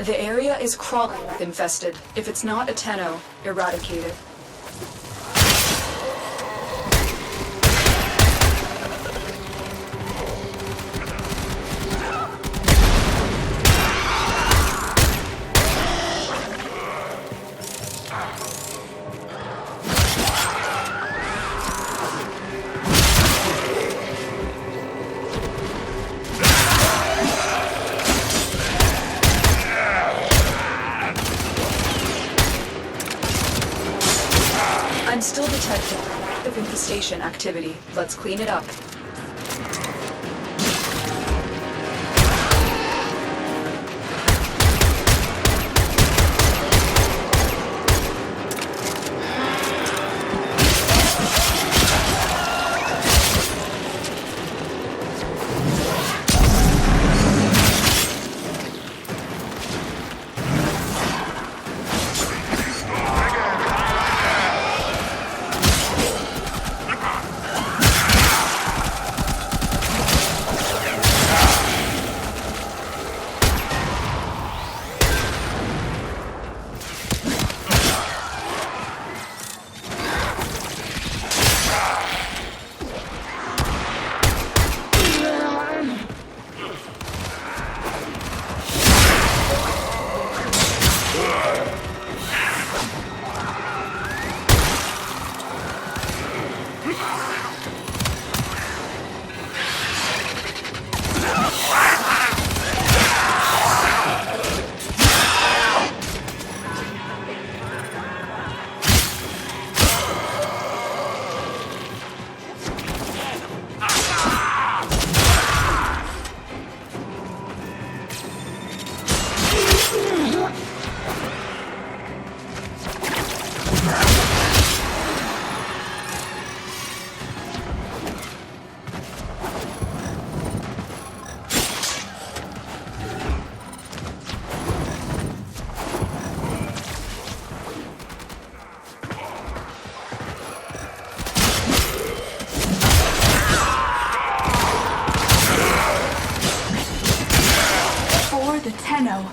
The area is crawling with infested. If it's not a Tenno, eradicate it. I'm still detecting active infestation activity. Let's clean it up. The Tenno.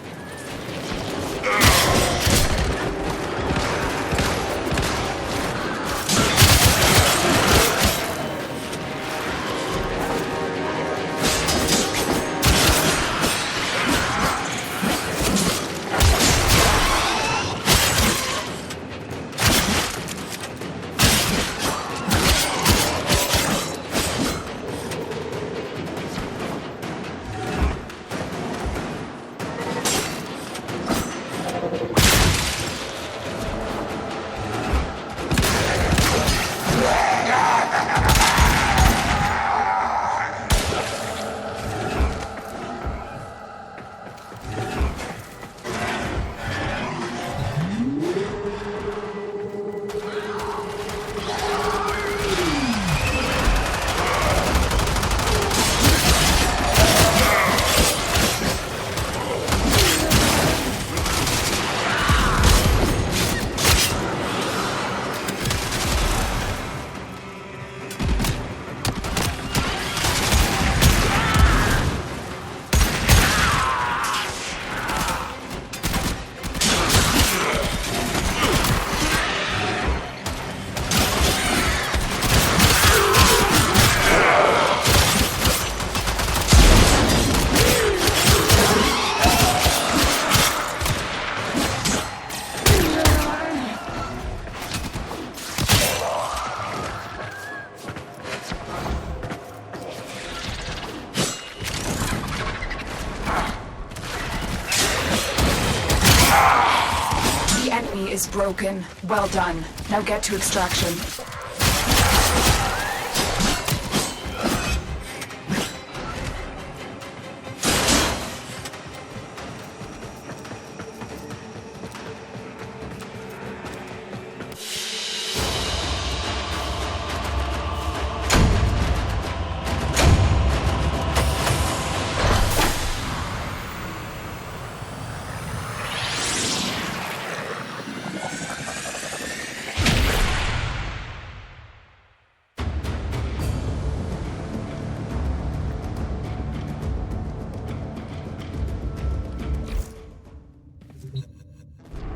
is broken. Well done. Now get to extraction.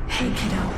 Hey, kiddo.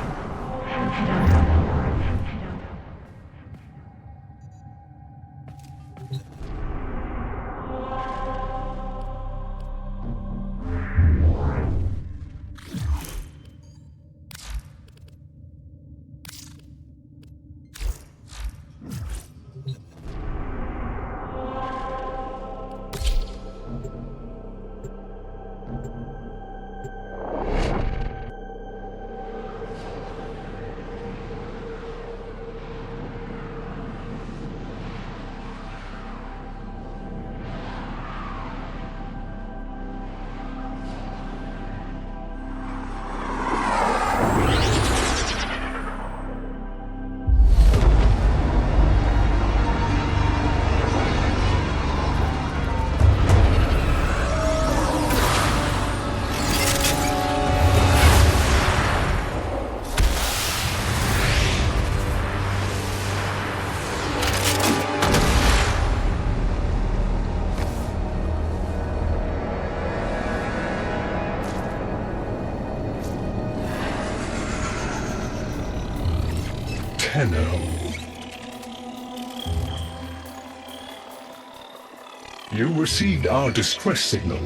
You received our distress signal.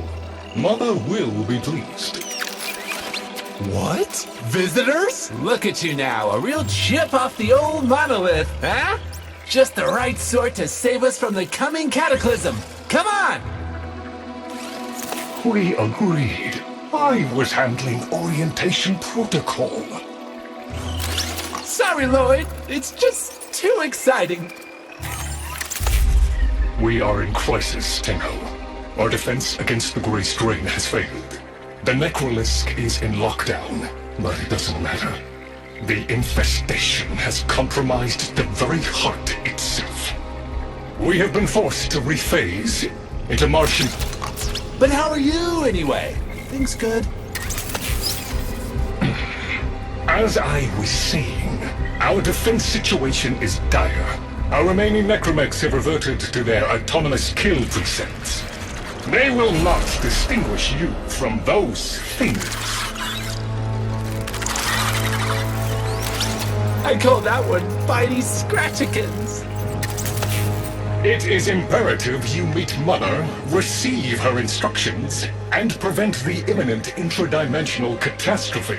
Mother will be pleased. What? Visitors? Look at you now, a real chip off the old monolith, huh? Just the right sort to save us from the coming cataclysm. Come on! We agreed. I was handling orientation protocol. Sorry, Lloyd. It's just too exciting. We are in crisis, Tenho. Our defense against the Grey Strain has failed. The Necrolisk is in lockdown, but it doesn't matter. The infestation has compromised the very heart itself. We have been forced to rephase into Martian... But how are you, anyway? Things good? As I was saying, our defense situation is dire. Our remaining necromechs have reverted to their autonomous kill precepts. They will not distinguish you from those things. I call that one Bitey Scratchikins. It is imperative you meet Mother, receive her instructions, and prevent the imminent intradimensional catastrophe.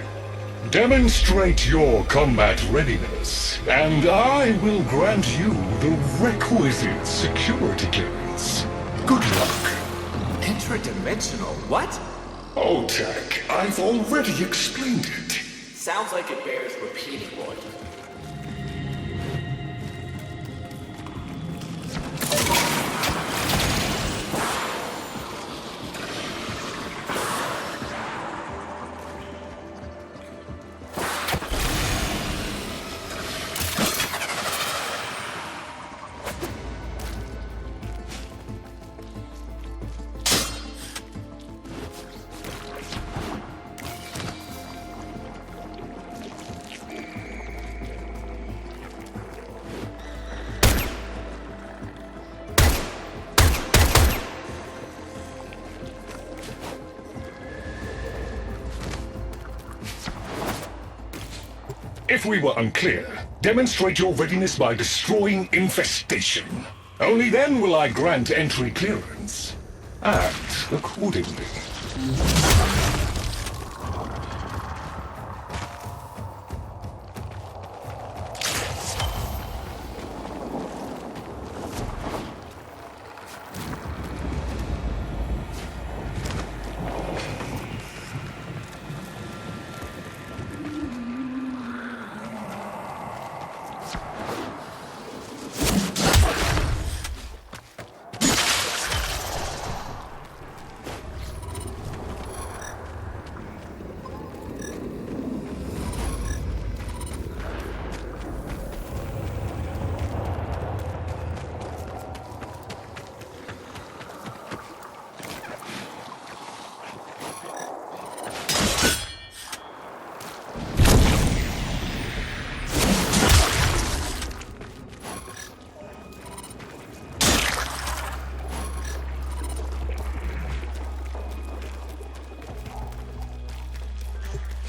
Demonstrate your combat readiness, and I will grant you the requisite security clearance. Good luck. Intradimensional? What? Oh, Tech, I've already explained it. Sounds like it bears repeating, Lloyd. If we were unclear, demonstrate your readiness by destroying infestation. Only then will I grant entry clearance. Act accordingly.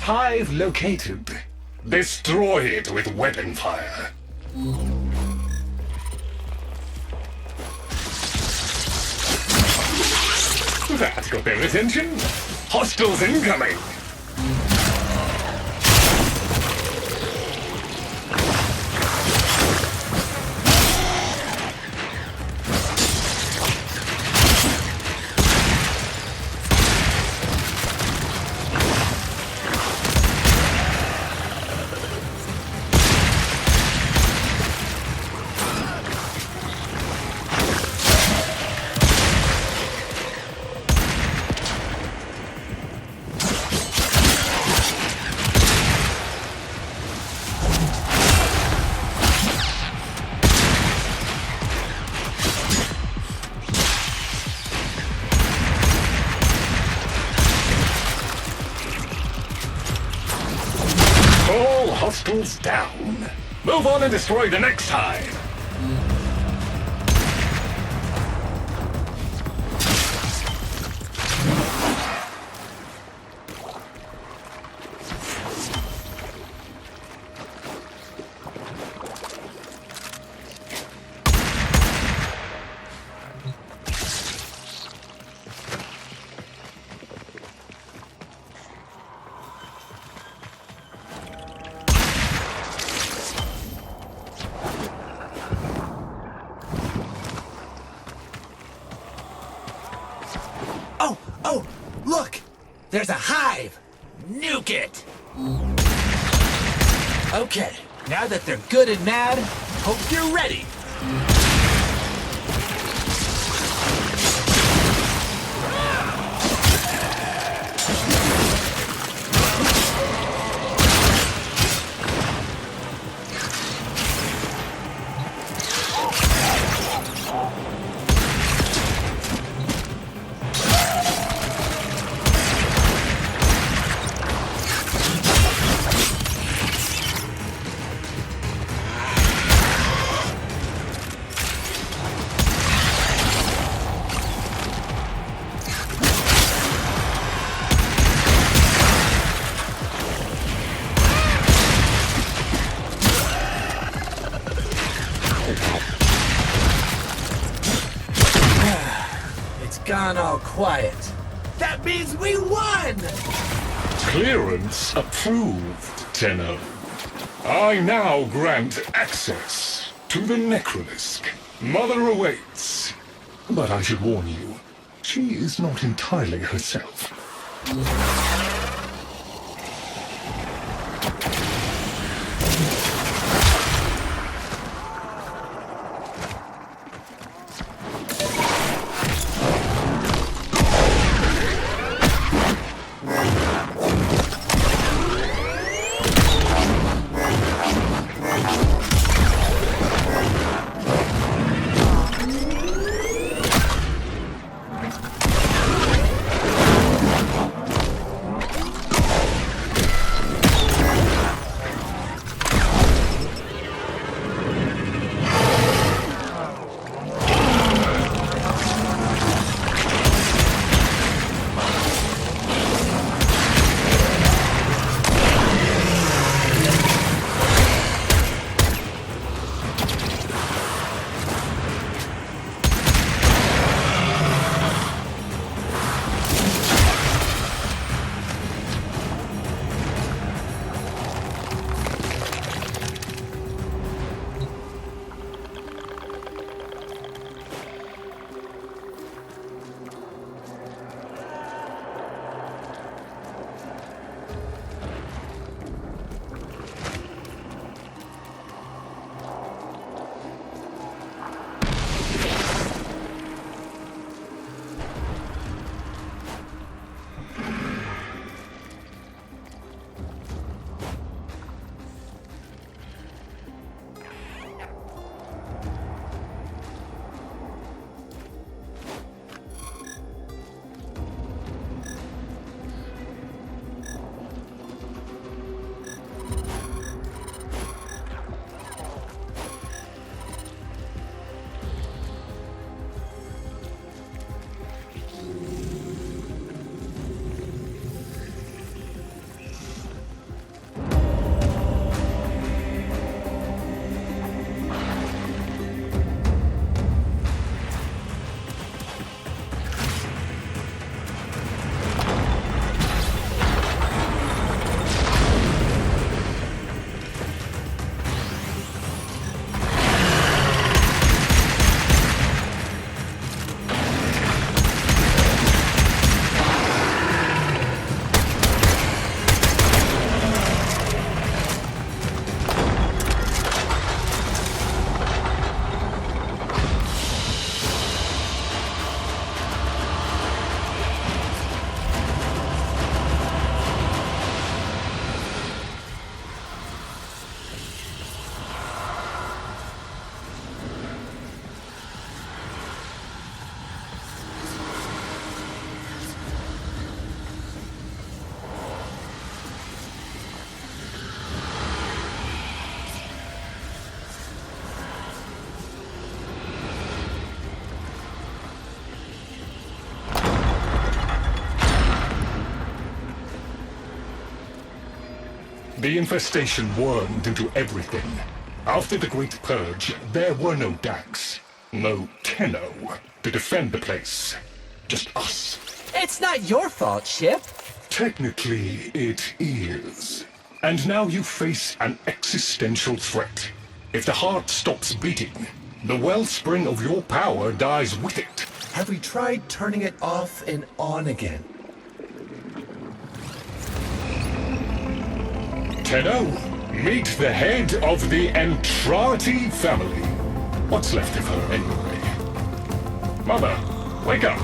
Hive located. Destroy it with weapon fire. That got their attention. Hostiles incoming. All hostiles down. Move on and destroy the next hive. Oh, look! There's a hive! Nuke it! Okay, now that they're good and mad, hope you're ready! Gone all quiet. That means we won! Clearance approved, Tenno. I now grant access to the Necrolisk. Mother awaits. But I should warn you, she is not entirely herself. The infestation wormed into everything. After the Great Purge, there were no Dax, no Tenno to defend the place. Just us. It's not your fault, Chip. Technically, it is. And now you face an existential threat. If the heart stops beating, the wellspring of your power dies with it. Have we tried turning it off and on again? Tenno, meet the head of the Entrati family. What's left of her, anyway? Mother, wake up!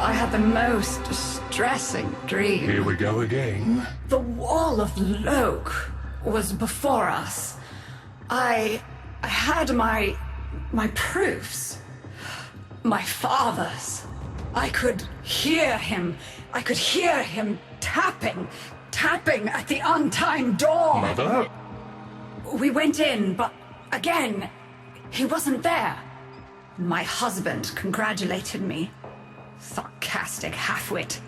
I had the most distressing dream. Here we go again. The wall of Loke was before us. I had my proofs. My father's. I could hear him. I could hear him tapping at the untimed door. Mother? We went in, but again, he wasn't there. My husband congratulated me. Sarcastic halfwit.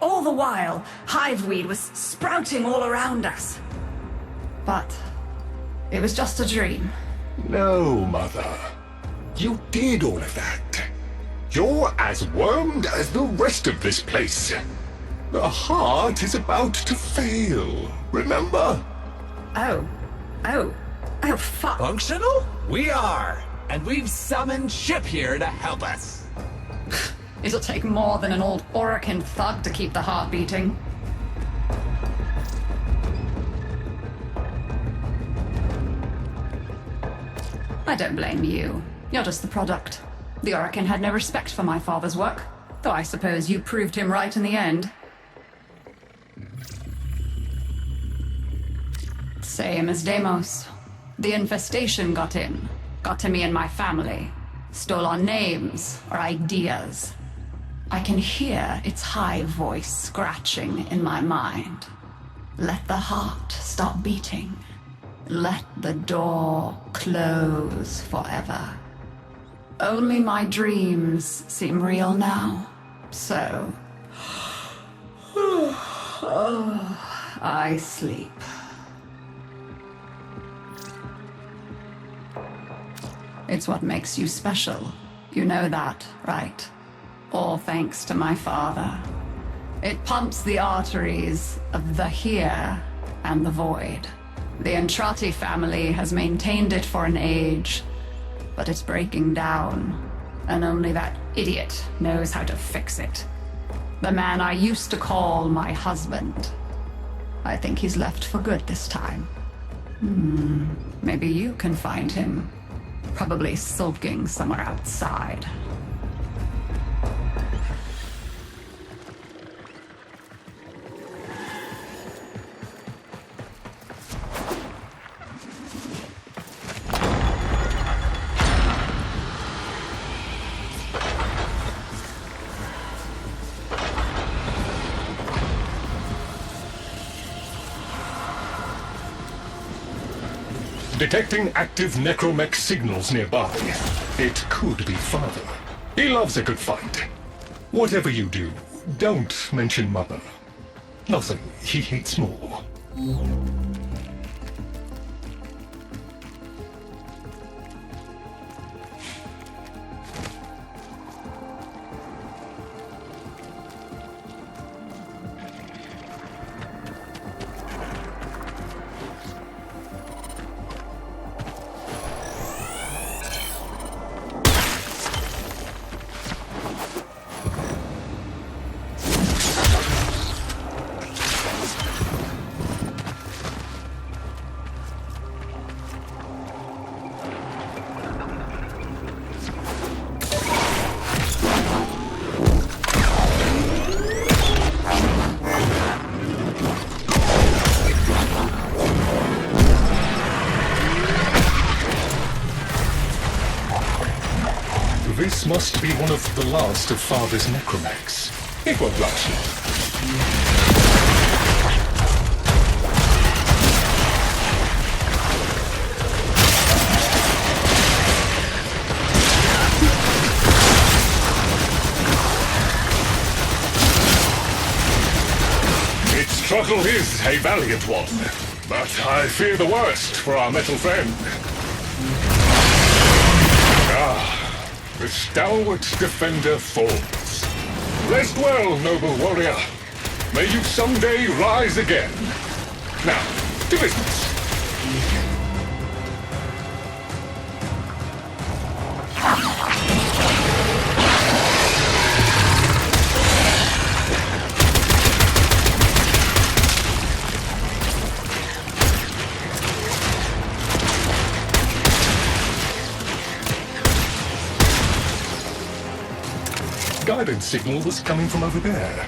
All the while, hiveweed was sprouting all around us. But it was just a dream. No, Mother. You did all of that. You're as wormed as the rest of this place. The heart is about to fail, remember? Oh, fuck. Functional? We are. And we've summoned Chip here to help us. It'll take more than an old Orokin thug to keep the heart beating. I don't blame you. You're just the product. The Orokin had no respect for my father's work, though I suppose you proved him right in the end. Same as Demios. The infestation got in. Got to me and my family. Stole our names, our ideas. I can hear its high voice scratching in my mind. Let the heart stop beating. Let the door close forever. Only my dreams seem real now. So... I sleep. It's what makes you special. You know that, right? All thanks to my father. It pumps the arteries of the here and the void. The Entrati family has maintained it for an age, but it's breaking down, and only that idiot knows how to fix it. The man I used to call my husband. I think he's left for good this time. Maybe you can find him. Probably sulking somewhere outside. Detecting active necromech signals nearby. It could be Father. He loves a good fight. Whatever you do, don't mention Mother. Nothing he hates more. This must be one of the last of Father's necromechs. It won't last long. Its struggle is a valiant one, but I fear the worst for our metal friend. The stalwart defender falls. Rest well, noble warrior. May you someday rise again. Now, to business. Guidance signal was coming from over there.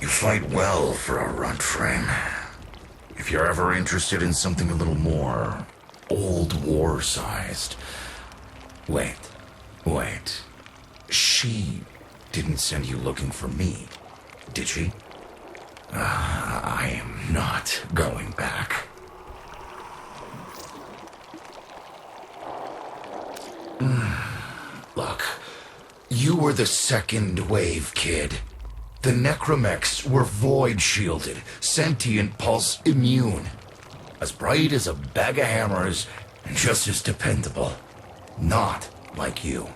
Fight well for a runt frame. If you're ever interested in something a little more old war-sized. Wait. She didn't send you looking for me, did she? I am not going back. Look, you were the second wave, kid. The necromechs were void-shielded, sentient pulse immune. As bright as a bag of hammers, and just as dependable. Not like you.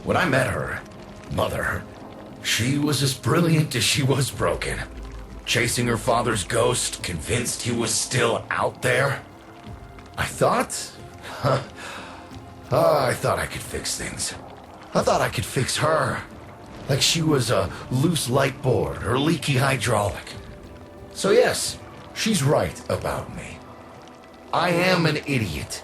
When I met her, Mother, she was as brilliant as she was broken. Chasing her father's ghost, convinced he was still out there. I thought I could fix things. I thought I could fix her. Like she was a loose light board or leaky hydraulic. So yes, she's right about me. I am an idiot.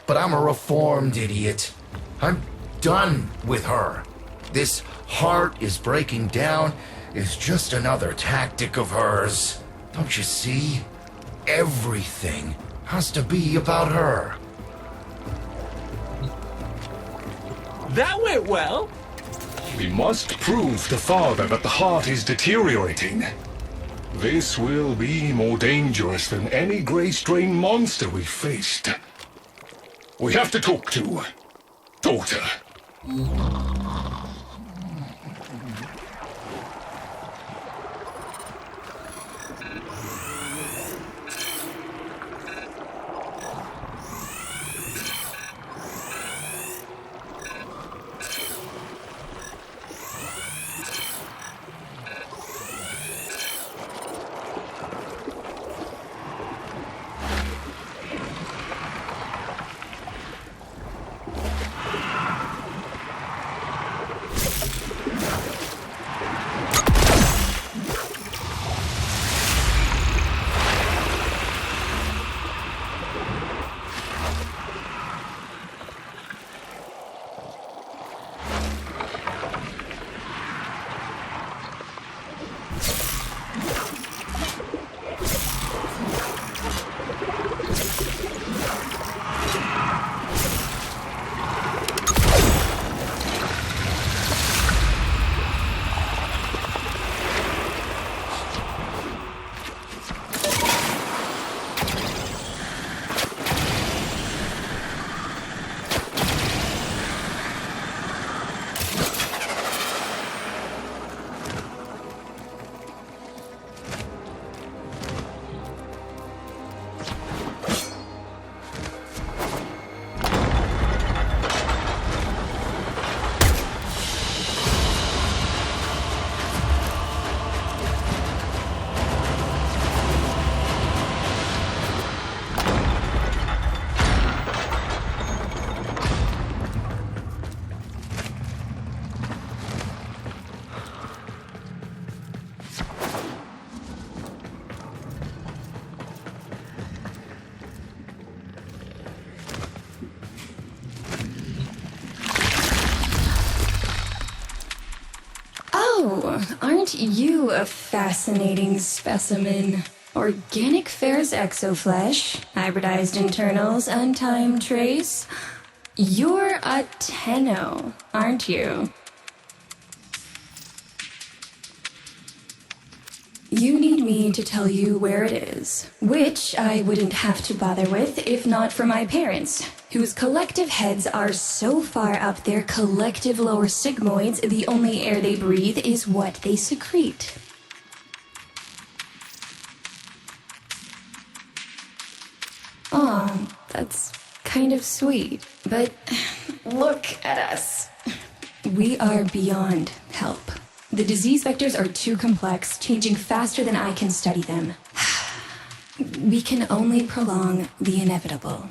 But I'm a reformed idiot. I'm done with her. This heart is breaking down is just another tactic of hers. Don't you see? Everything has to be about her. That went well. We must prove to Father that the heart is deteriorating. This will be more dangerous than any Grey Strain monster we've faced. We have to talk to Daughter. Aren't you a fascinating specimen? Organic ferrous exoflesh, hybridized internals, untimed trace. You're a Tenno, aren't you? You need me to tell you where it is, which I wouldn't have to bother with if not for my parents, whose collective heads are so far up their collective lower sigmoids, the only air they breathe is what they secrete. Aw, that's kind of sweet, but look at us. We are beyond help. The disease vectors are too complex, changing faster than I can study them. We can only prolong the inevitable.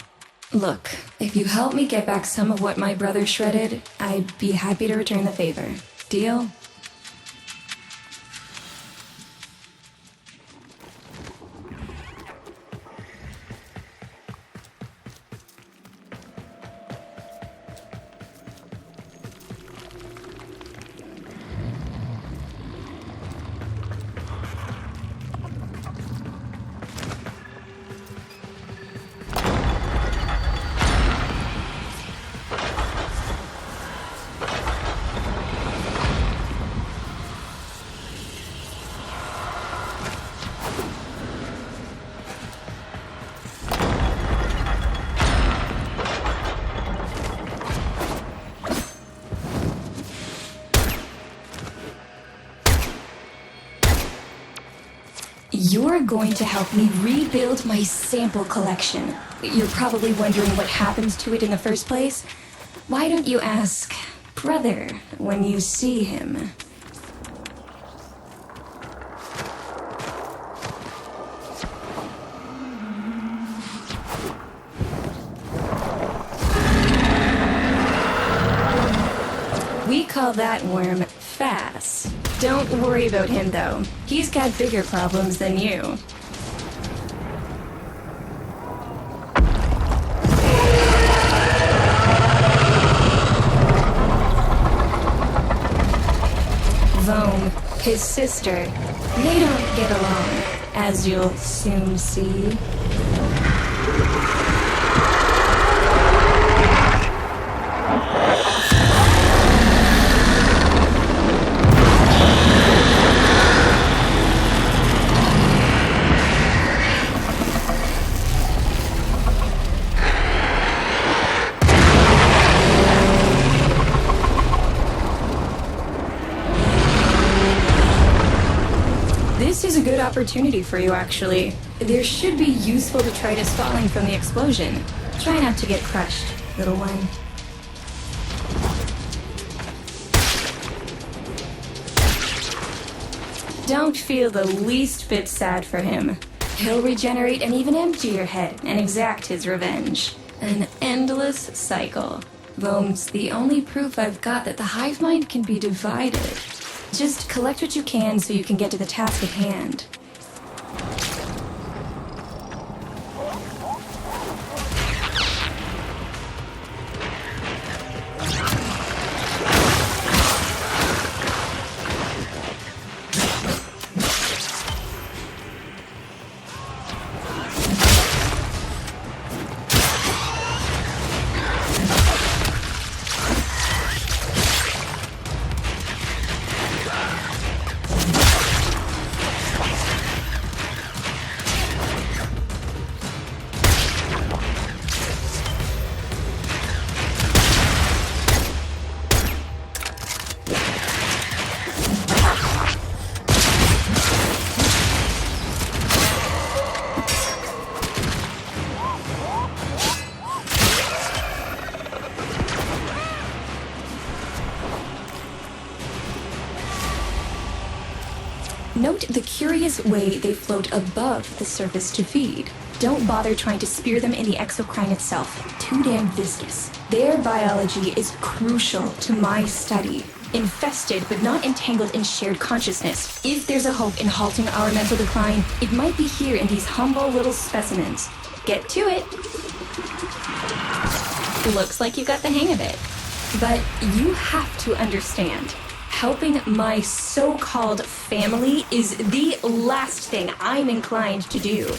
Look, if you help me get back some of what my brother shredded, I'd be happy to return the favor. Deal? You're going to help me rebuild my sample collection. You're probably wondering what happens to it in the first place. Why don't you ask brother when you see him? We call that worm Fast. Don't worry about him, though. He's got bigger problems than you. Vome, his sister, they don't get along, as you'll soon see. This is a good opportunity for you, actually. There should be useful detritus falling from the explosion. Try not to get crushed, little one. Don't feel the least bit sad for him. He'll regenerate and even empty your head and exact his revenge. An endless cycle. Vome's the only proof I've got that the hive mind can be divided. Just collect what you can so you can get to the task at hand. Note the curious way they float above the surface to feed. Don't bother trying to spear them in the exocrine itself. Too damn viscous. Their biology is crucial to my study. Infested but not entangled in shared consciousness. If there's a hope in halting our mental decline, it might be here in these humble little specimens. Get to it. Looks like you got the hang of it. But you have to understand. helping my so-called family is the last thing I'm inclined to do.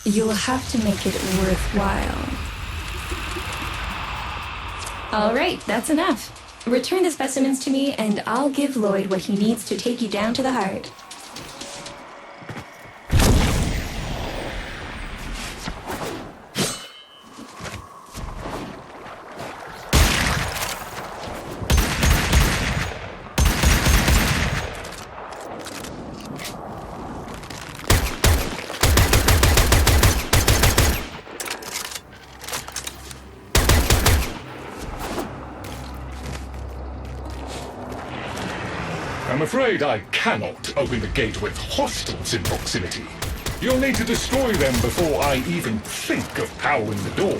You'll have to make it worthwhile. All right, that's enough. Return the specimens to me, and I'll give Lloyd what he needs to take you down to the heart. I'm afraid I cannot open the gate with hostiles in proximity. You'll need to destroy them before I even think of powering the door.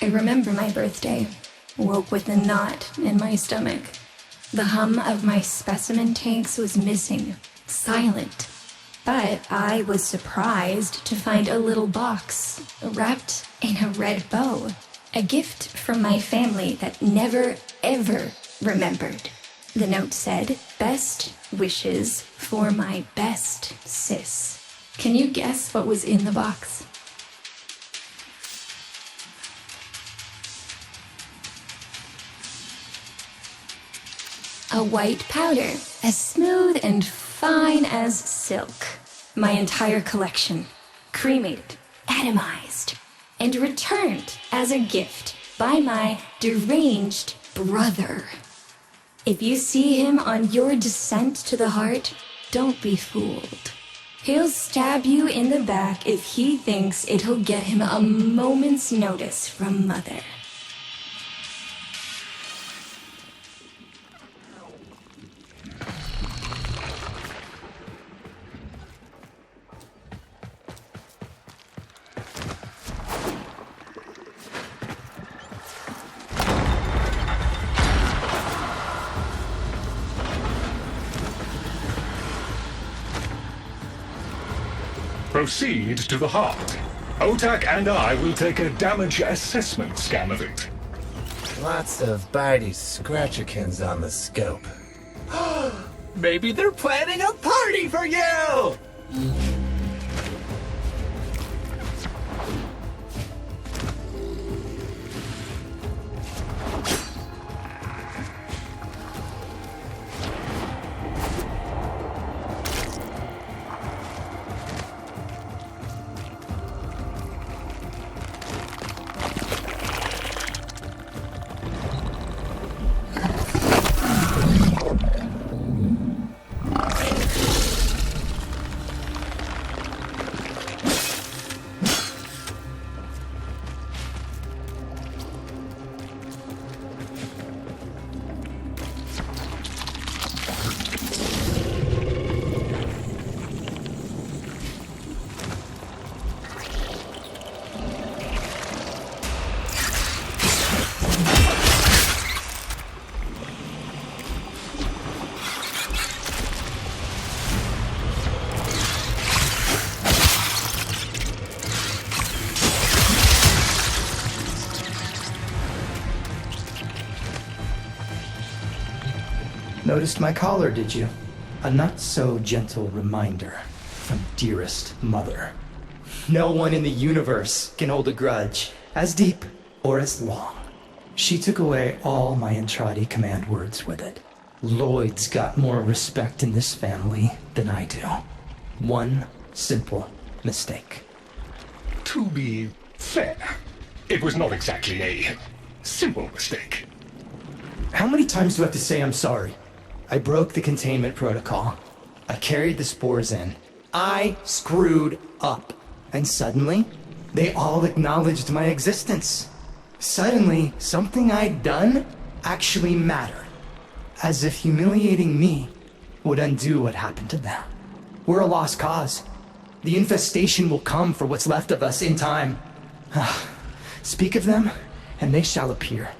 I remember my birthday. Woke with a knot in my stomach. The hum of my specimen tanks was missing. Silent. But I was surprised to find a little box wrapped in a red bow. A gift from my family that never, ever remembered. The note said, "Best wishes for my best sis." Can you guess what was in the box? A white powder, as smooth and fine as silk. My entire collection, cremated, atomized, and returned as a gift by my deranged brother. If you see him on your descent to the heart, don't be fooled. He'll stab you in the back if he thinks it'll get him a moment's notice from Mother. Proceed to the heart. Otak and I will take a damage assessment scan of it. Lots of bitey scratchikins on the scope. Maybe they're planning a party for you! Noticed my collar, did you? A not-so-gentle reminder from dearest mother. No one in the universe can hold a grudge as deep or as long. She took away all my Entradi command words with it. Lloyd's got more respect in this family than I do. One simple mistake. To be fair, it was not exactly a simple mistake. How many times do I have to say I'm sorry? I broke the containment protocol. I carried the spores in. I screwed up. And suddenly, they all acknowledged my existence. Suddenly, something I'd done actually mattered. As if humiliating me would undo what happened to them. We're a lost cause. The infestation will come for what's left of us in time. Speak of them, and they shall appear.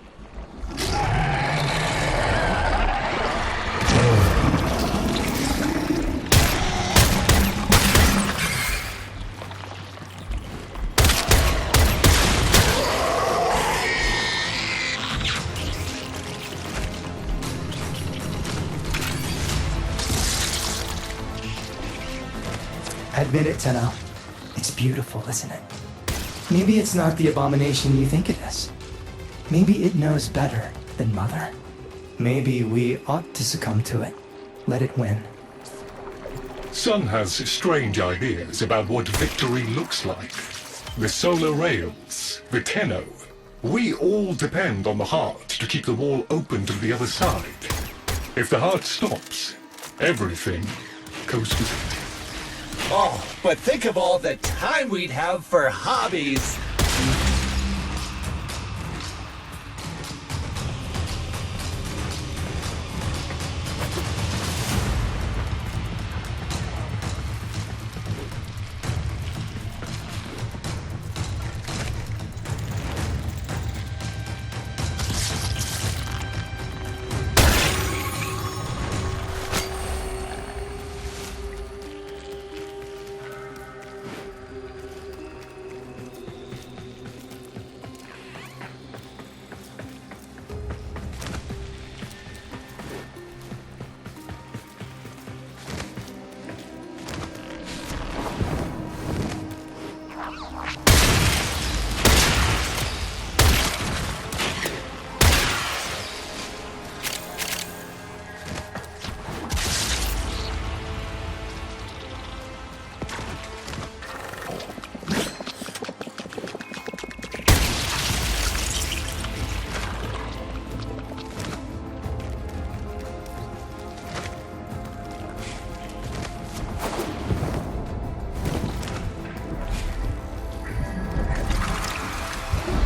Admit it, Tenno. It's beautiful, isn't it? Maybe it's not the abomination you think it is. Maybe it knows better than Mother. Maybe we ought to succumb to it. Let it win. Sun has strange ideas about what victory looks like. The solar rails, the Tenno. We all depend on the heart to keep the wall open to the other side. If the heart stops, everything goes with it. Oh, but think of all the time we'd have for hobbies.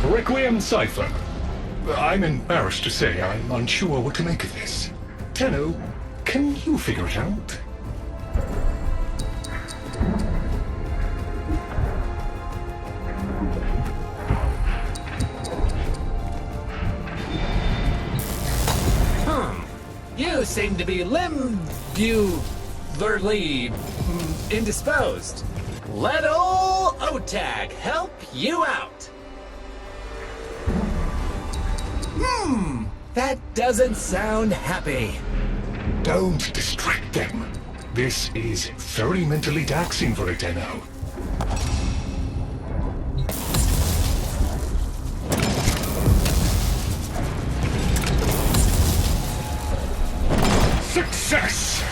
Requiem Cipher. I'm embarrassed to say I'm unsure what to make of this. Tenno, can you figure it out? You seem to be indisposed. Let ol' OTAG help you out. That doesn't sound happy. Don't distract them. This is very mentally taxing for a Tenno. Success!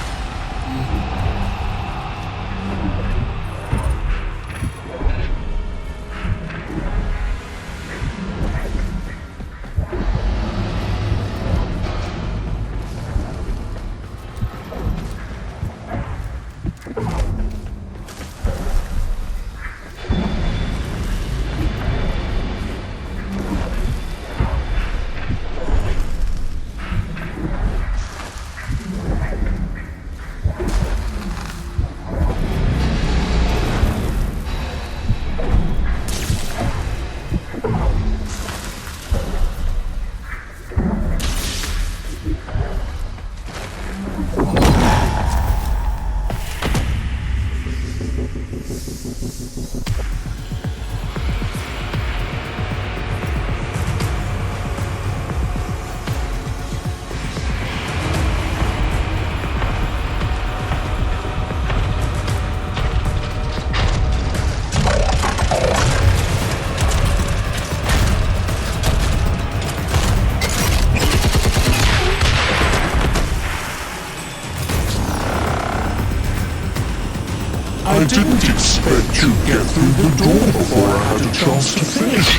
I didn't expect you'd get through the door before I had a chance to finish.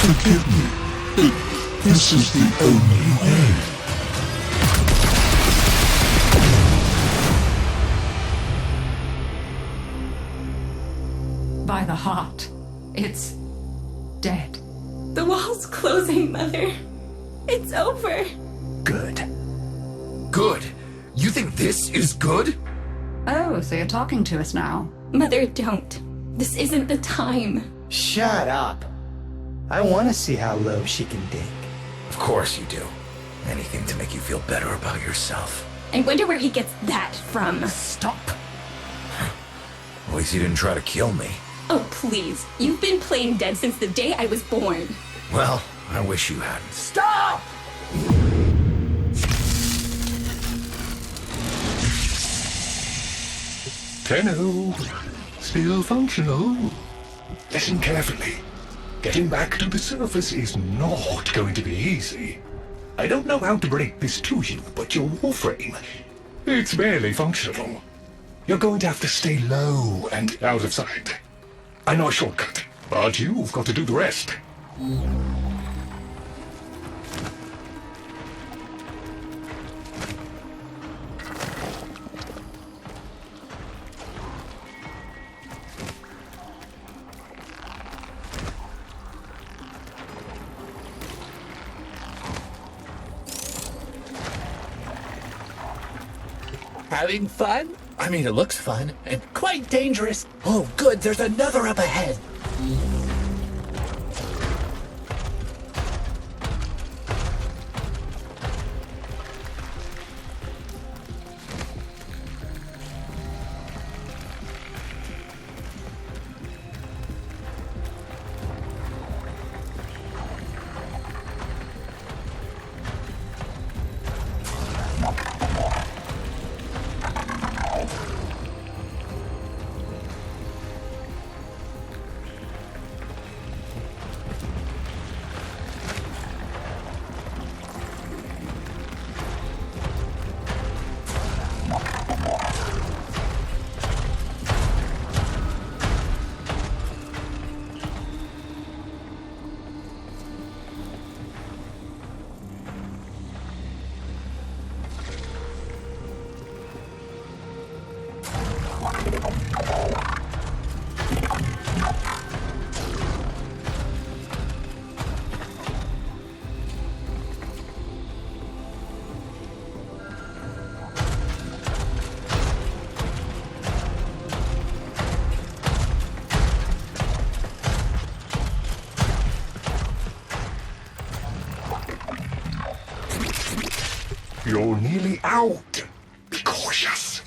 Forgive me. This is the only way. By the heart, it's dead. The wall's closing, Mother. It's over. Good. Good? You think this is good? Oh, so you're talking to us now. Mother, don't. This isn't the time. Shut up. I want to see how low she can dig. Of course you do. Anything to make you feel better about yourself. I wonder where he gets that from. Stop. At least you didn't try to kill me. Oh, please. You've been playing dead since the day I was born. Well, I wish you hadn't. Stop! Tenno, still functional. Listen carefully. Getting back to the surface is not going to be easy. I don't know how to break this to you, but your warframe, it's barely functional. You're going to have to stay low and out of sight. I know a shortcut, but you've got to do the rest. Having fun? I mean, it looks fun and quite dangerous. Oh, good, there's another up ahead. You're nearly out. Be cautious.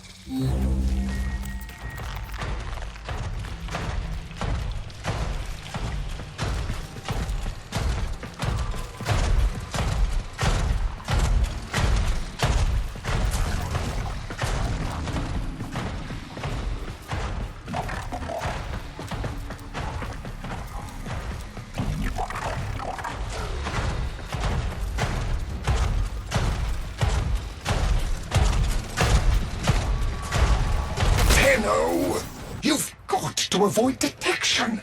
Tenno, you've got to avoid detection.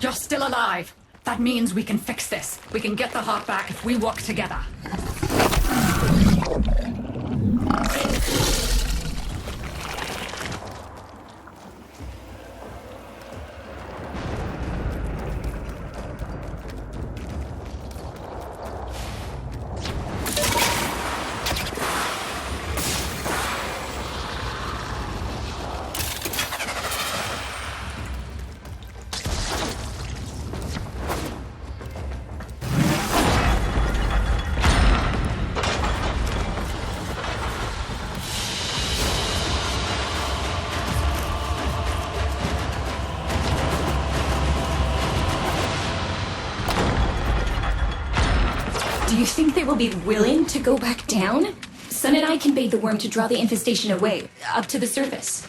You're still alive. That means we can fix this. We can get the heart back if we work together. Do you think they will be willing to go back down? Sun and I can bait the worm to draw the infestation away, up to the surface.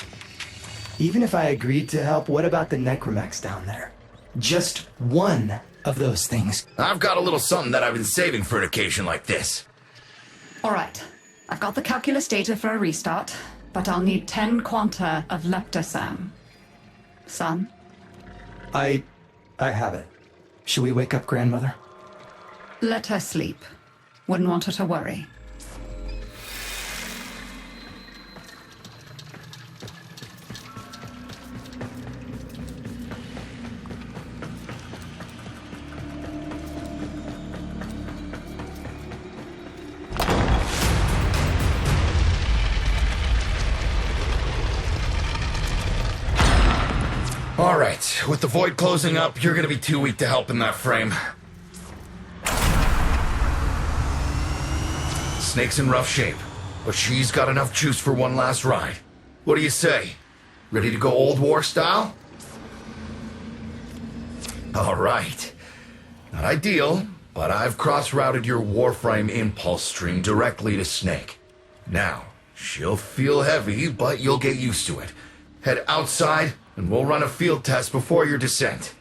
Even if I agreed to help, what about the necromechs down there? Just one of those things. I've got a little something that I've been saving for an occasion like this. All right. I've got the calculus data for a restart, but I'll need 10 quanta of leptosam. Son? I have it. Should we wake up grandmother? Let her sleep. Wouldn't want her to worry. All right, with the void closing up, you're gonna be too weak to help in that frame. Snake's in rough shape, but she's got enough juice for one last ride. What do you say? Ready to go old war style? All right. Not ideal, but I've cross-routed your warframe impulse stream directly to Snake. Now, she'll feel heavy, but you'll get used to it. Head outside, and we'll run a field test before your descent.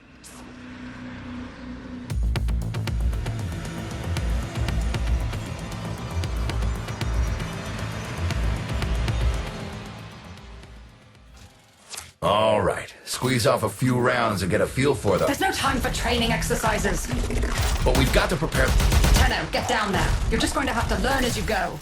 All right, squeeze off a few rounds and get a feel for them. There's no time for training exercises. But we've got to prepare. Tenno, get down there. You're just going to have to learn as you go.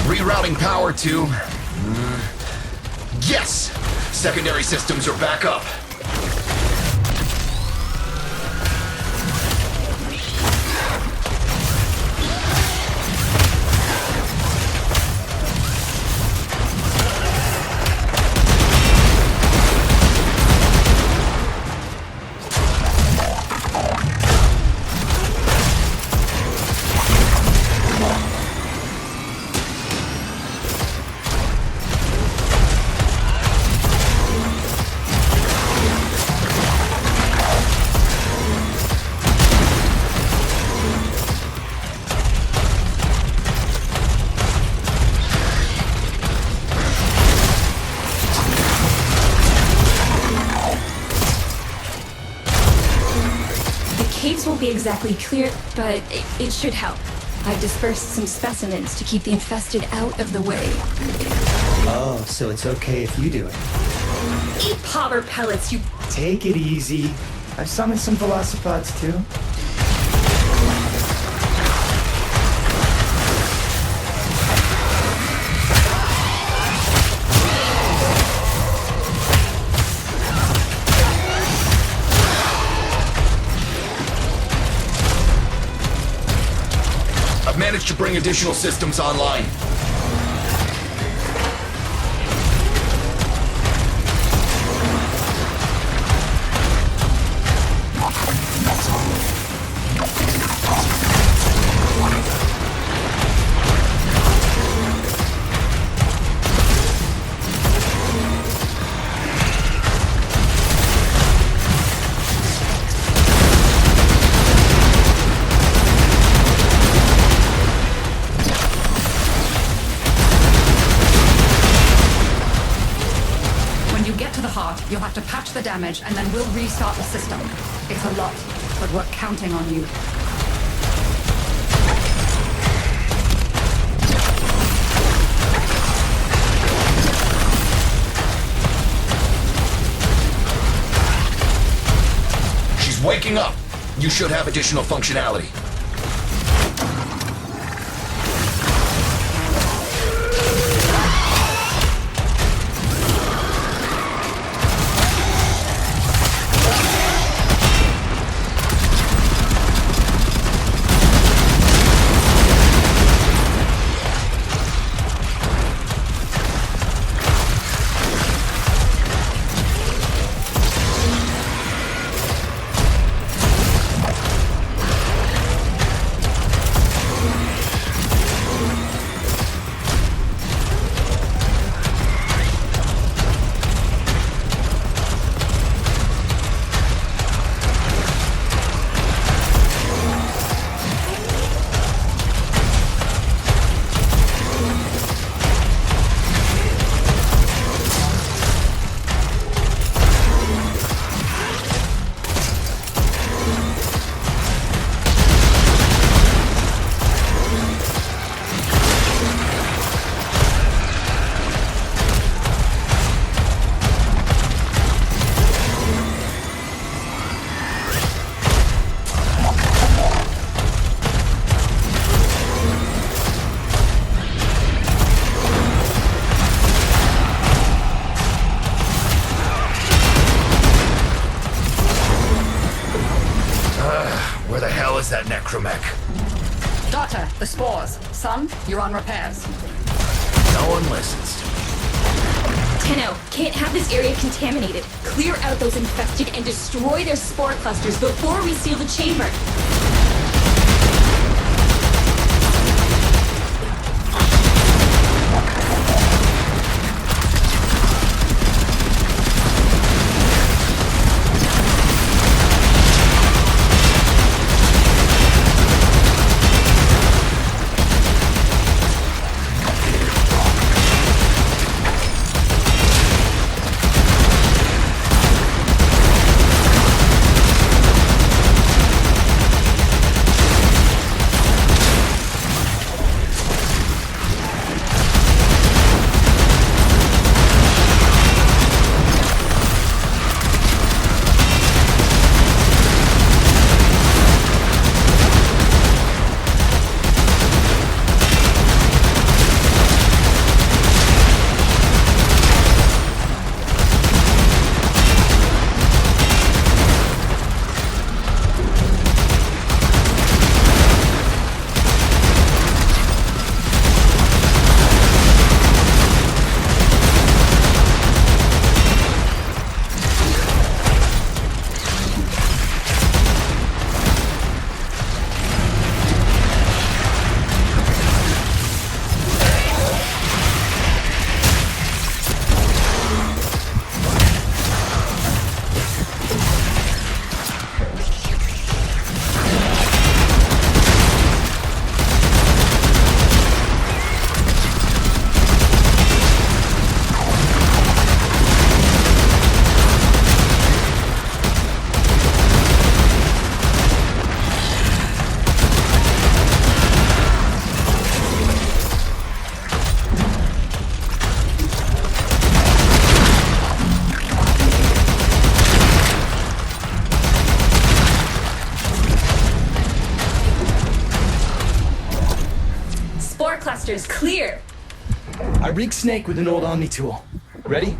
Rerouting power to... Yes! Secondary systems are back up. won't be exactly clear, but it should help. I've dispersed some specimens to keep the infested out of the way. Oh, so it's okay if you do it. Eat popper pellets, you... Take it easy. I've summoned some velocipods too. I've managed to bring additional systems online. You'll have to patch the damage, and then we'll restart the system. It's a lot, but we're counting on you. She's waking up. You should have additional functionality. Where the hell is that necromech? Daughter, the spores. Son, you're on repairs. No one listens to me. Tenno, can't have this area contaminated. Clear out those infested and destroy their spore clusters before we seal the chamber. Star clusters clear. I rigged Snake with an old Omni tool. Ready?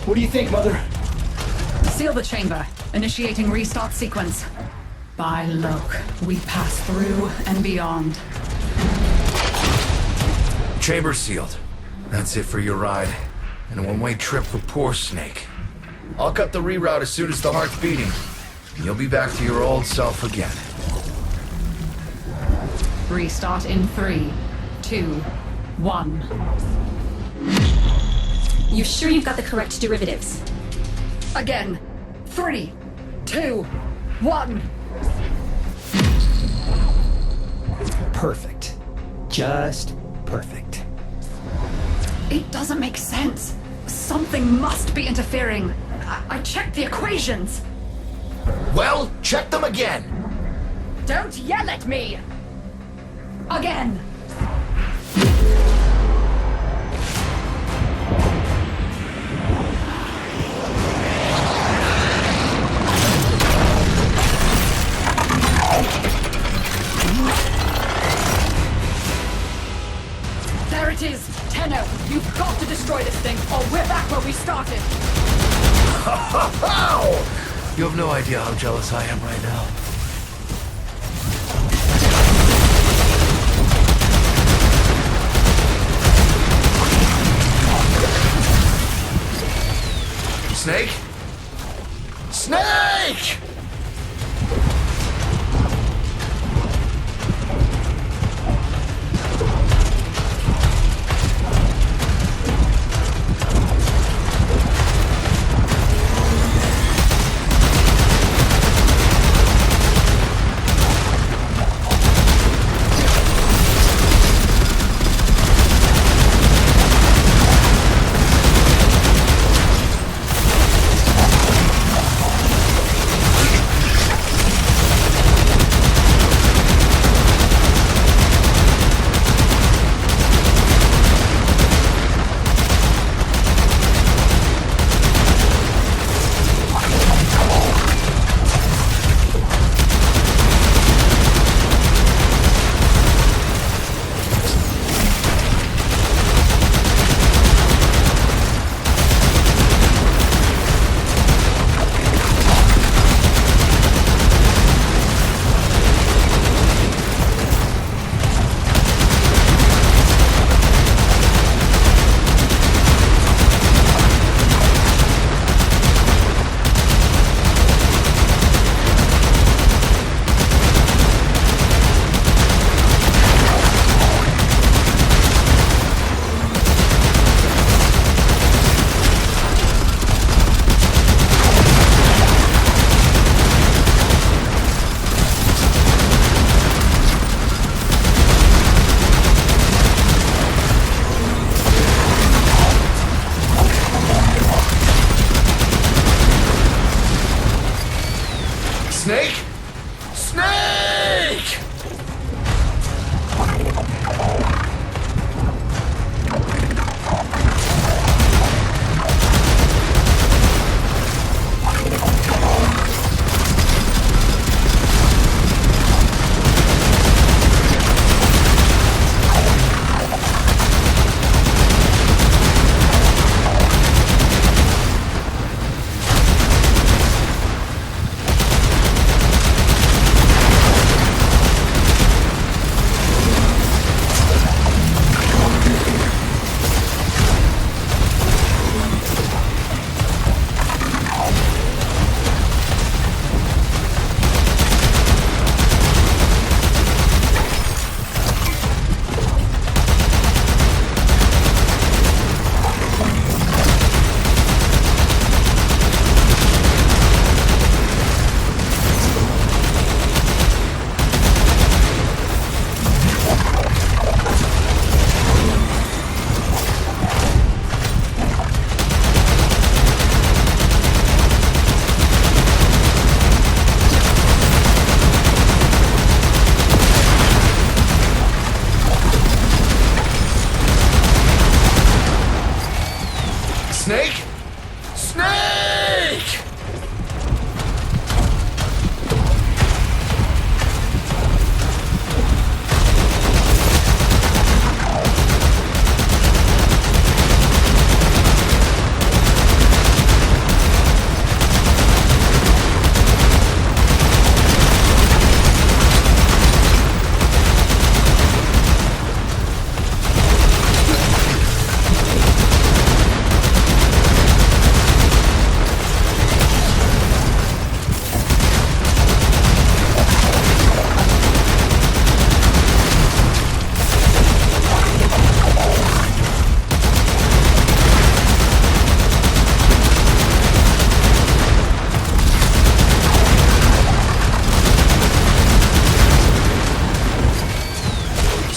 What do you think, Mother? Seal the chamber. Initiating restart sequence. By Loke, we pass through and beyond. Chamber sealed. That's it for your ride. And a one-way trip for poor Snake. I'll cut the reroute as soon as the heart's beating. You'll be back to your old self again. Restart in 3, 2, 1. You sure you've got the correct derivatives? Again. 3, 2, 1. Perfect. Just perfect. It doesn't make sense. Something must be interfering. I checked the equations. Well, check them again! Don't yell at me! Again! There it is! Tenno, you've got to destroy this thing, or we're back where we started! You have no idea how jealous I am right now. Snake? Snake!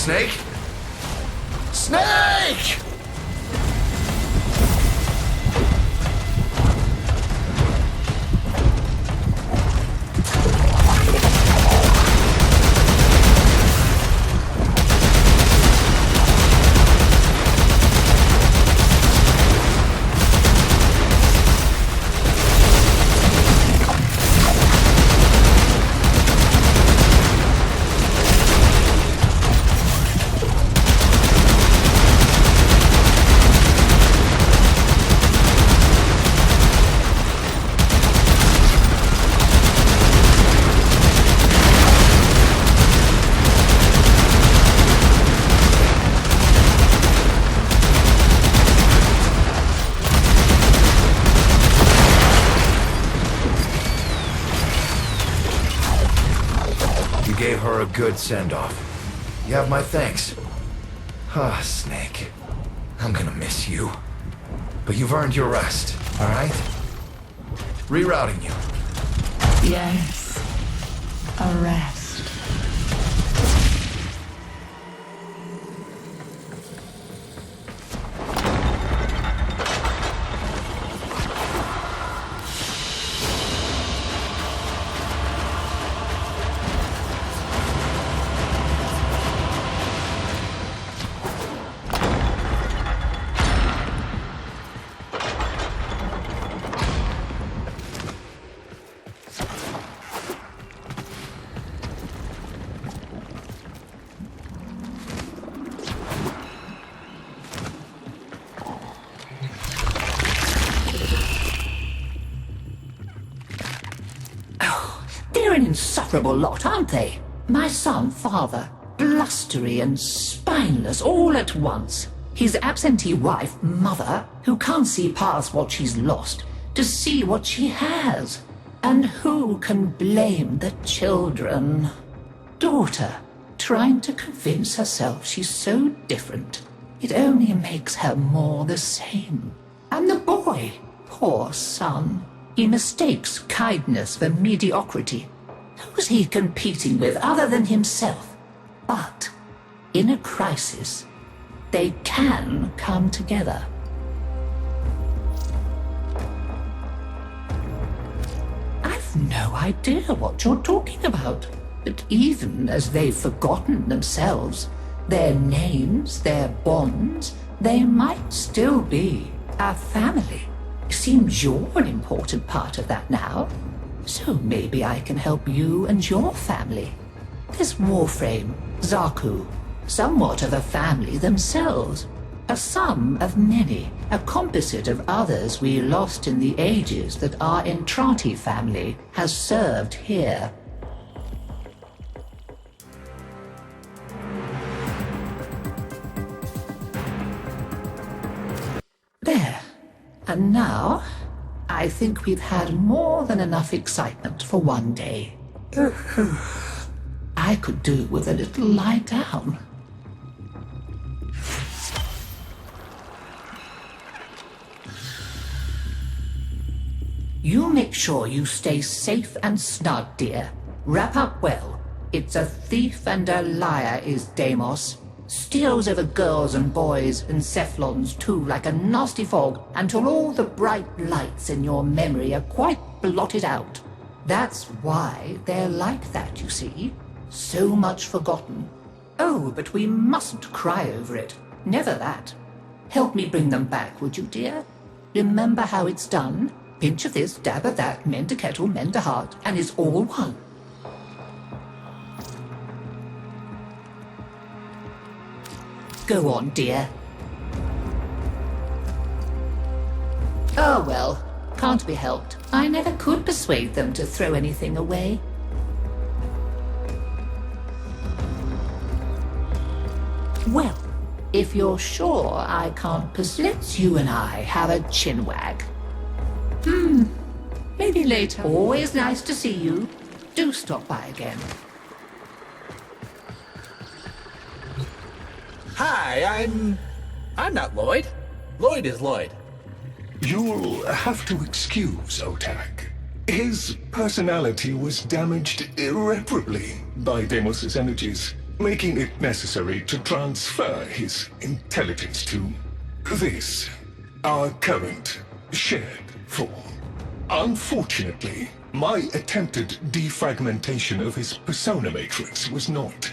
Snake? Snake! Gave her a good send-off. You have my thanks. Ah, Snake. I'm gonna miss you. But you've earned your rest, alright? Rerouting you. Yes. A rest. They're an insufferable lot, aren't they? My son, father, blustery and spineless all at once. His absentee wife, mother, who can't see past what she's lost to see what she has. And who can blame the children? Daughter, trying to convince herself she's so different. It only makes her more the same. And the boy, poor son. He mistakes kindness for mediocrity. Who's he competing with other than himself? But in a crisis, they can come together. I've no idea what you're talking about. But even as they've forgotten themselves, their names, their bonds, they might still be a family. Seems you're an important part of that now. So maybe I can help you and your family. This Warframe, Zaku, somewhat of a family themselves. A sum of many, a composite of others we lost in the ages that our Entrati family has served here. There. And now, I think we've had more than enough excitement for one day. I could do with a little lie down. You make sure you stay safe and snug, dear. Wrap up well. It's a thief and a liar is Demios. Steals over girls and boys and Cephalons too like a nasty fog until all the bright lights in your memory are quite blotted out. That's why they're like that, you see. So much forgotten. Oh, but we mustn't cry over it. Never that. Help me bring them back, would you, dear? Remember how it's done? Pinch of this, dab of that, mend a kettle, mend a heart, and it's all one. Go on, dear. Oh, well, can't be helped. I never could persuade them to throw anything away. Well, if you're sure I can't let's you and I have a chinwag. Maybe later. Always nice to see you. Do stop by again. Hi, I'm not Lloyd. Lloyd is Lloyd. You'll have to excuse Otak. His personality was damaged irreparably by Deimos' energies. making it necessary to transfer his intelligence to this, our current shared form. Unfortunately, my attempted defragmentation of his persona matrix was not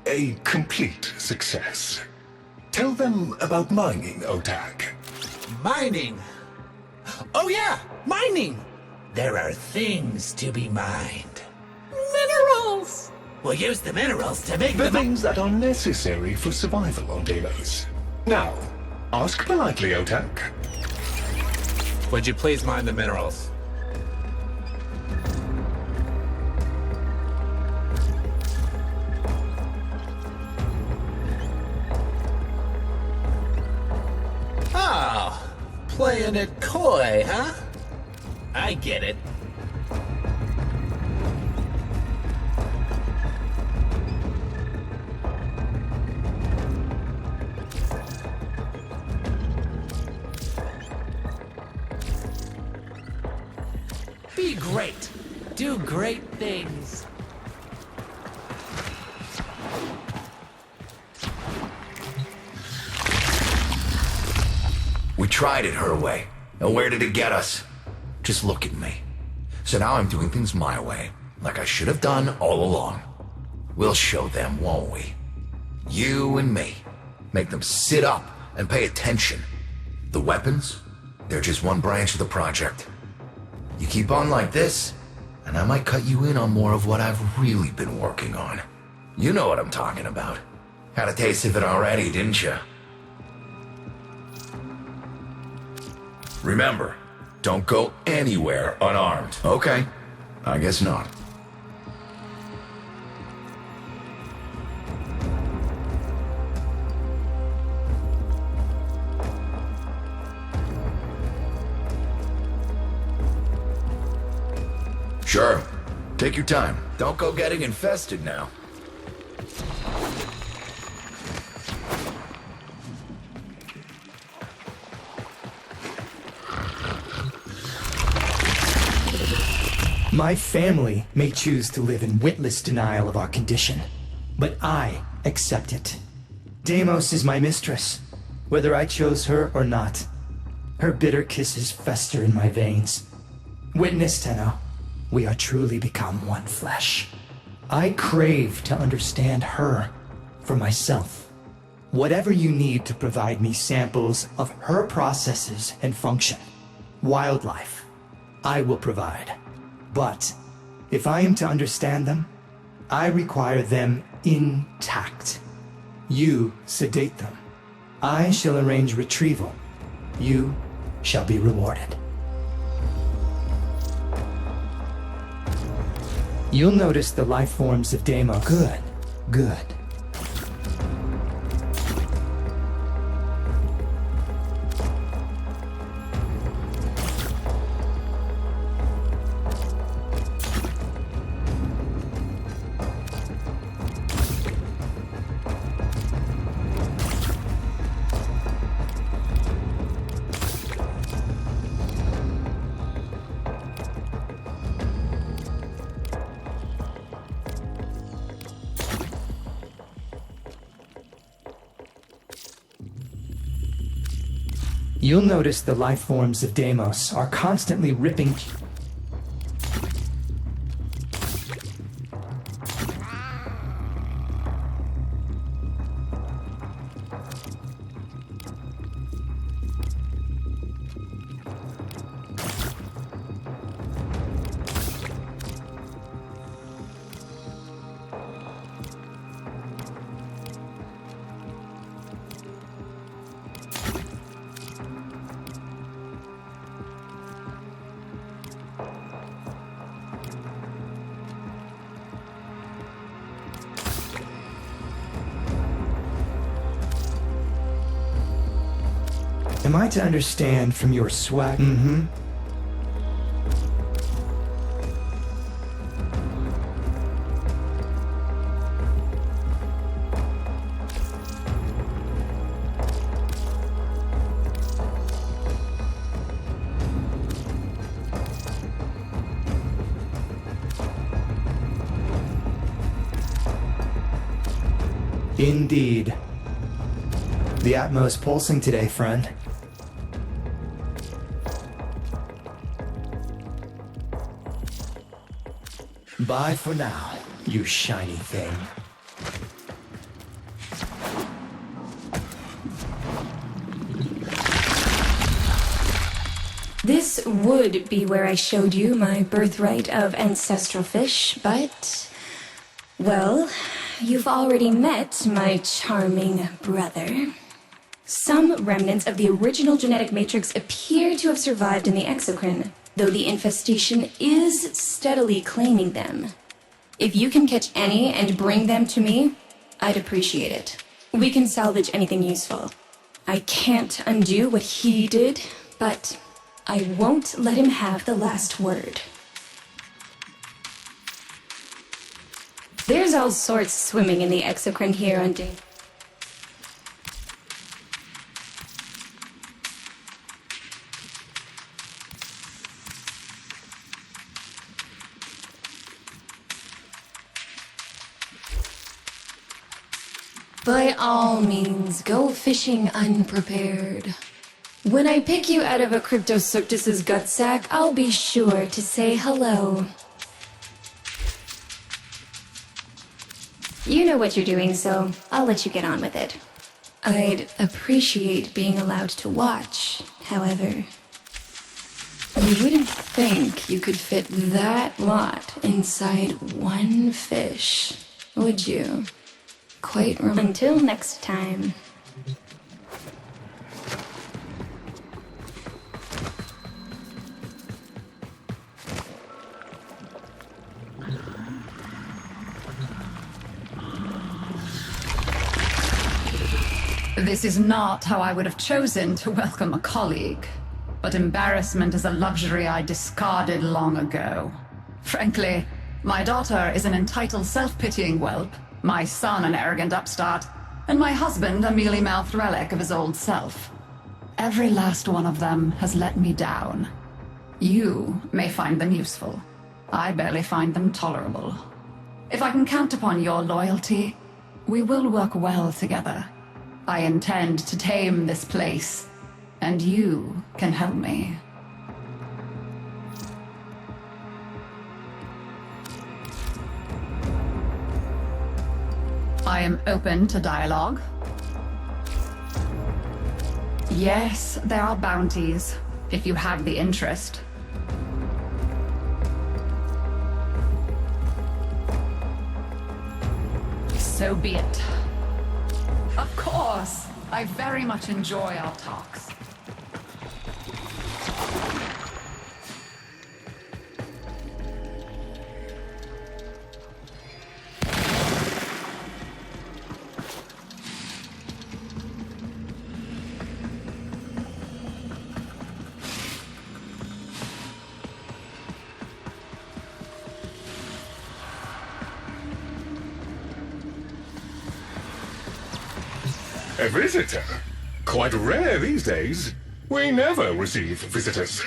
a complete success. Tell them about mining, Otak. Mining? Oh yeah, mining! There are things to be mined. Minerals! We'll use the minerals to make The things that are necessary for survival on Demios. Now, ask politely, Otak. Would you please mine the minerals? Oh, playing it coy, huh? I get it. Be great. Do great things. We tried it her way. And where did it get us? Just look at me. So now I'm doing things my way, like I should have done all along. We'll show them, won't we? You and me. Make them sit up and pay attention. The weapons? They're just one branch of the project. You keep on like this, and I might cut you in on more of what I've really been working on. You know what I'm talking about. Had a taste of it already, didn't you? Remember, don't go anywhere unarmed. Okay, I guess not. Sure. Take your time. Don't go getting infested now. My family may choose to live in witless denial of our condition, but I accept it. Demios is my mistress, whether I chose her or not. Her bitter kisses fester in my veins. Witness, Tenno. We are truly become one flesh. I crave to understand her for myself. Whatever you need to provide me samples of her processes and function, wildlife, I will provide. But if I am to understand them, I require them intact. You sedate them. I shall arrange retrieval. You shall be rewarded. You'll notice the life forms of Demo. Good, good. You'll notice the life forms of Demos are constantly ripping. Am I to understand from your swag? Mm-hmm. Indeed. The Atmos pulsing today, friend. Bye for now, you shiny thing. This would be where I showed you my birthright of ancestral fish, but... well, you've already met my charming brother. Some remnants of the original genetic matrix appear to have survived in the exocrine, though the infestation is steadily claiming them. If you can catch any and bring them to me, I'd appreciate it. We can salvage anything useful. I can't undo what he did, but I won't let him have the last word. There's all sorts swimming in the exocrine here on day. By all means, go fishing unprepared. When I pick you out of a Cryptosuctus's gut sack, I'll be sure to say hello. You know what you're doing, so I'll let you get on with it. I'd appreciate being allowed to watch, however. You wouldn't think you could fit that lot inside one fish, would you? Quite until next time. This is not how I would have chosen to welcome a colleague, but embarrassment is a luxury I discarded long ago. Frankly, my daughter is an entitled self-pitying whelp, my son an arrogant upstart, and my husband a mealy-mouthed relic of his old self. Every last one of them has let me down. You may find them useful. I barely find them tolerable. If I can count upon your loyalty, we will work well together. I intend to tame this place, and you can help me. I am open to dialogue. Yes, there are bounties, if you have the interest. So be it. Of course, I very much enjoy our talks. A visitor? Quite rare these days. We never receive visitors.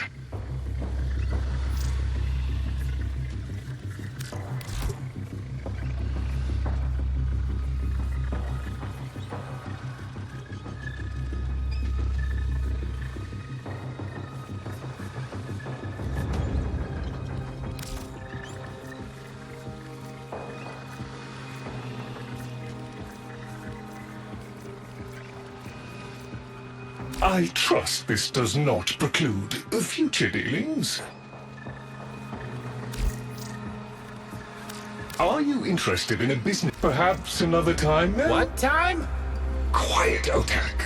I trust this does not preclude future dealings. Are you interested in a business? Perhaps another time then? What time? Quiet, Otak.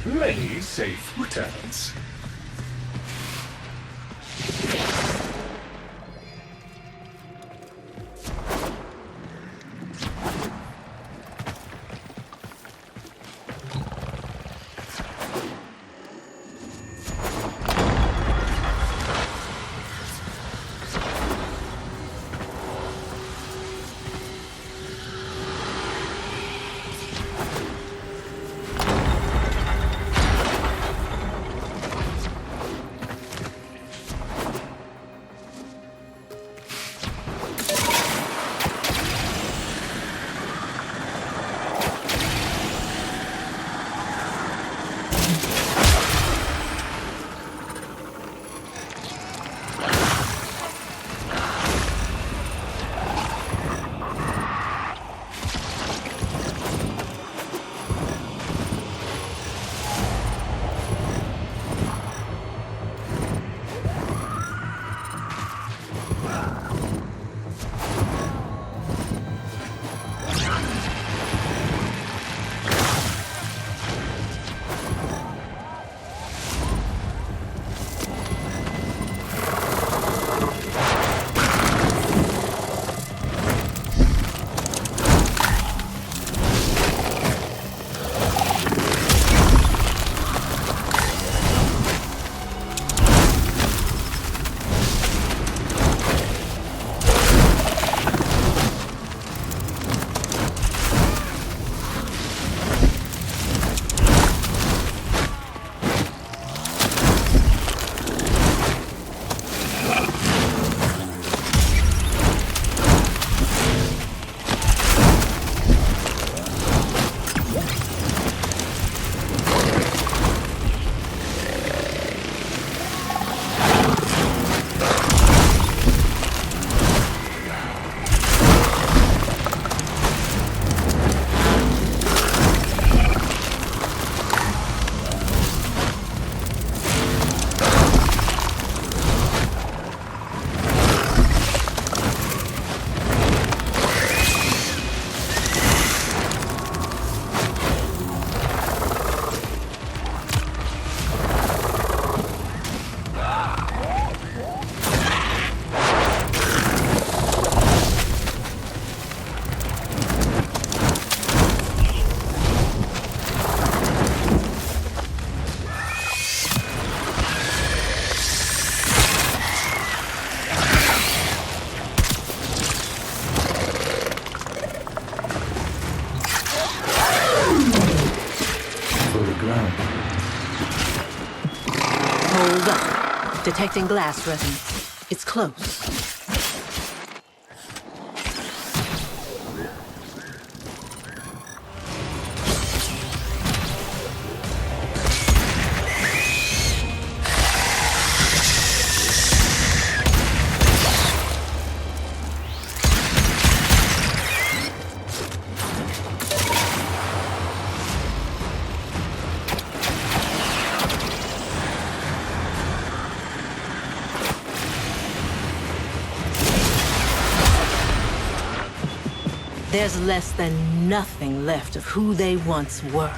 Many safe returns. Detecting glass resonance. It's close. There's less than nothing left of who they once were.